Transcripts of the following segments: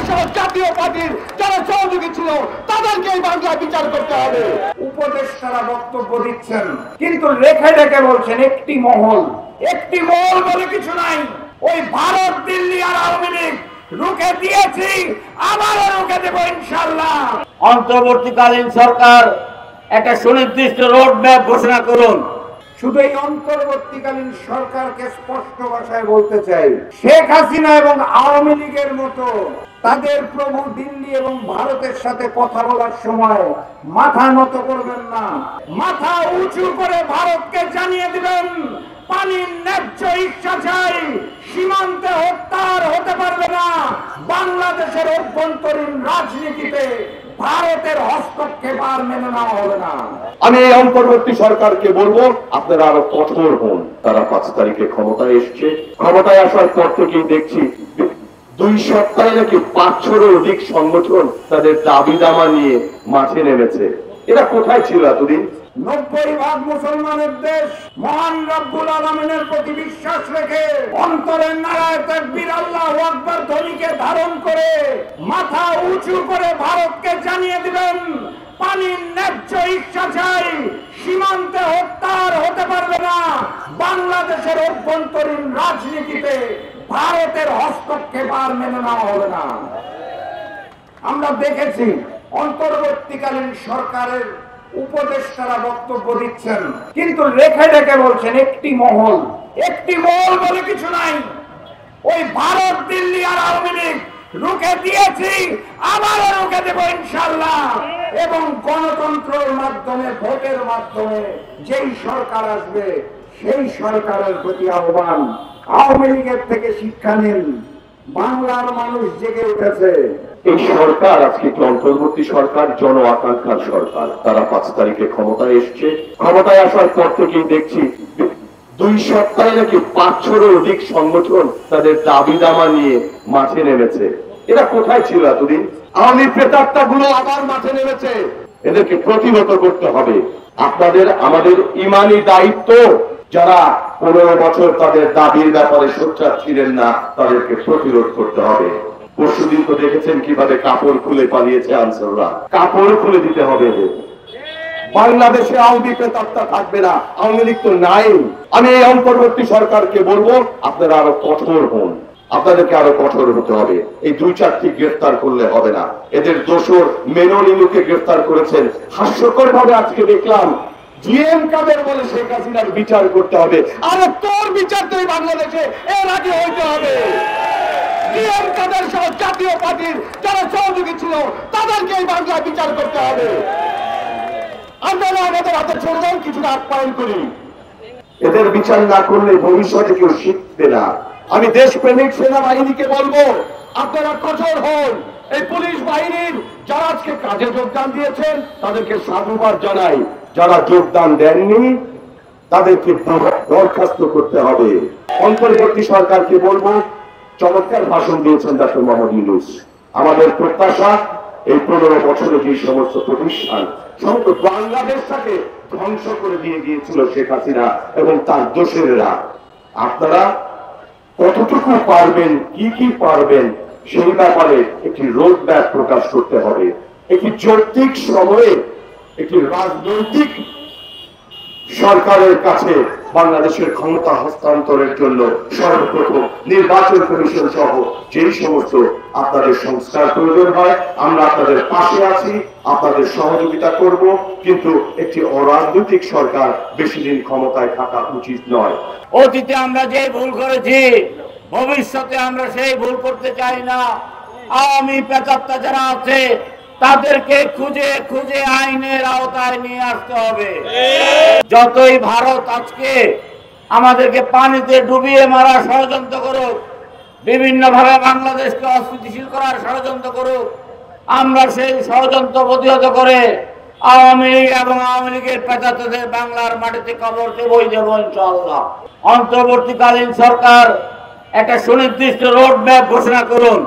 সহ জাতীয় পার্টির যারা সহযোগী ছিল তাদেরকে এই বাংলায় বিচার করতে হবে। উপদেষ্টারা বক্তব্য দিচ্ছেন, কিন্তু রেখে রেখে বলছেন একটি মহল বলে কিছু নাই। ওই ভারত, দিল্লি আর আওয়ামী লীগ রুখে দিয়েছি, আবারও রুখে দেব ইনশাআল্লাহ। অন্তর্বর্তীকালীন সরকার একটা সুনির্দিষ্ট রোড ম্যাপ ঘোষণা করুন। শুধু এই অন্তর্বর্তীকালীন সরকারকে স্পষ্ট ভাষায় বলতে চাই, শেখ হাসিনা এবং আওয়ামী লীগের মতো তাদের প্রভু দিল্লি এবং ভারতের সাথে কথা বলার সময় মাথা নত করবেন না। মাথা উঁচু করে ভারতকে জানিয়ে দিবেন, পানির ন্যায্য ইচ্ছা চাই, সীমান্তে হত্যার হতে পারবে না। বাংলাদেশের অভ্যন্তরীণ রাজনীতিতে ভারতের হস্তক্ষেপ আর মেনে নেওয়া হবে না। আমি এই অন্তর্বর্তী সরকারকে বলবো, আপনারা আরো কঠোর হন। তারা 5 তারিখে ক্ষমতায় এসছে, ক্ষমতায় আসার পর থেকেই দেখছি 2 সপ্তাহে নাকি 500-এর অধিক সংগঠন তাদের দাবি দামা নিয়ে মাঠে নেমেছে। এরা কোথায় ছিল এতদিন? 90% মুসলমানের দেশ, মহান রব্বুল আলামিনের প্রতি বিশ্বাস রেখে অন্তরের নারায়ে তাকবীর আল্লাহু আকবার ধ্বনিকে ধারণ করে মাথা উঁচু করে ভারতকে জানিয়ে দিবেন, পানির ন্যায্য ইচ্ছা চাই, সীমান্তে হত্যার হতে পারবে না। বাংলাদেশের অভ্যন্তরীণ রাজনীতিতে ভারতের হস্তক্ষেপ আর মেনে নেওয়া হবে না। আমরা দেখেছি অন্তর্বর্তীকালীন সরকারের উপদেষ্টারা বক্তব্য দিচ্ছেন, কিন্তু রেখে রেখে বলছেন একটি মহল বলে কিছু নাই। ওই ভারত, দিল্লি আর আওয়ামী লীগ রুখে দিয়েছি, আবারও রুখে দেব ইনশাআল্লাহ। এবং গণতন্ত্রের মাধ্যমে, ভোটের মাধ্যমে যেই সরকার আসবে সেই সরকারের প্রতি আহ্বান, আওয়ামী লীগের থেকে শিক্ষা নিন। বাংলার মানুষ জেগে উঠেছে। এই সরকার আজকে একটি অন্তর্বর্তী সরকার, জন আকাঙ্ক্ষার সরকার। তারা 5 তারিখে ক্ষমতায় এসছে, ক্ষমতায় আসার পর থেকেই দেখছি 2 সপ্তাহে নাকি 500-এর অধিক সংগঠন তাদের দাবি দামা নিয়ে মাঠে নেমেছে। এরা কোথায় ছিল এতদিন? আওয়ামী প্রেতাত্মা গুলো আবার মাঠে নেমেছে। এদেরকে প্রতিহত করতে হবে। আপনাদের, আমাদের ইমানি দায়িত্ব, যারা 15 বছর তাদের দাবির ব্যাপারে সোচ্চার ছিলেন না, তাদেরকে প্রতিরোধ করতে হবে। পরশুদিন তো দেখেছেন কিভাবে কাপড় খুলে পালিয়েছে আনসাররা। কাপড় খুলে দিতে হবে। বাংলাদেশে আওয়ামী প্রেতাত্মা থাকবে না, আওয়ামী লীগ তো নাই। আমি এই অন্তর্বর্তী সরকারকে বলবো, আপনারা আরো কঠোর হন। আপনাদেরকে আরো কঠোর হতে হবে। এই 2-4টি গ্রেফতার করলে হবে না। এদের দোষর মেনলিনুকে গ্রেফতার করেছেন। হাস্যকর ভাবে আজকে দেখলাম জিএম কাদের বলে শেখ হাসিনার বিচার করতে হবে। আরে তোর বিচার তো বাংলাদেশে এর আগে হইতে হবে। জিএম কাদের সহ জাতীয় পার্টির যারা সহযোগী ছিল তাদেরকে এই বাংলায় বিচার করতে হবে। আপনারা আমাদের হাতে ছোড়বেন, কিছুটা আপ্যায়ন করি। এদের বিচার না করলে ভবিষ্যতে কেউ শিখবে না। আমি দেশপ্রেমিক সেনাবাহিনীকে বলবো, আপনারা কঠোর হন। এই পুলিশ বাহিনীর যারা আজকে কাজে যোগদান দিয়েছেন তাদেরকে সাধুবাদ জানাই। যারা যোগদান দেননি তাদেরকে বরখাস্ত করতে হবে। অন্তর্বর্তী সরকারকে বলবো, চমৎকার ভাষণ দিয়েছেন ডক্টর মোহাম্মদ ইউনূস। আমাদের প্রত্যাশা, এই 15 বছরে যে সমস্ত প্রতিষ্ঠান সমগ্র বাংলাদেশটাকে ধ্বংস করে দিয়ে গিয়েছিল শেখ হাসিনা এবং তার দোসরেরা, আপনারা কতটুকু পারবেন, কি পারবেন, সেই ব্যাপারে একটি রোড ম্যাপ প্রকাশ করতে হবে। একটি যৌক্তিক সময়ে একটি রাজনৈতিক সরকারের কাছে বাংলাদেশের ক্ষমতা হস্তান্তরের জন্য সর্বপ্রথম নির্বাচন কমিশন সহ যেই সমস্ত আপনাদের সংস্কার প্রয়োজন হয়, আমরা আপনাদের পাশে আছি, আপনাদের সহযোগিতা করব। কিন্তু একটি অরাজনৈতিক সরকার বেশি দিন ক্ষমতায় থাকা উচিত নয়। অতীতে আমরা যে ভুল করেছি, ভবিষ্যতে আমরা সেই ভুল করতে চাই না। আওয়ামী প্রেতাত্মা যারা আছে তাদেরকে খুঁজে খুঁজে আইনের আওতায় নিয়ে আসতে হবে। যতই ভারত আজকে আমাদেরকে পানিতে ডুবিয়ে মারার ষড়যন্ত্র করুক, বিভিন্ন ভাবে বাংলাদেশকে অস্থিতিশীল করার ষড়যন্ত্র করুক, আমরা সেই ষড়যন্ত্র প্রতিহত করে আওয়ামী লীগ এবং আওয়ামী লীগের প্রেতাত্মাদের বাংলার মাটিতে কবর দেবই দেব ইনশাআল্লাহ। অন্তর্বর্তীকালীন সরকার একটা সুনির্দিষ্ট রোড ম্যাপ ঘোষণা করুন।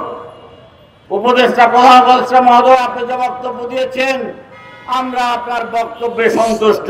উপদেষ্টা, প্রধান উপদেষ্টা মহোদয়, আপনি যে বক্তব্য দিয়েছেন আমরা আপনার বক্তব্যে সন্তুষ্ট।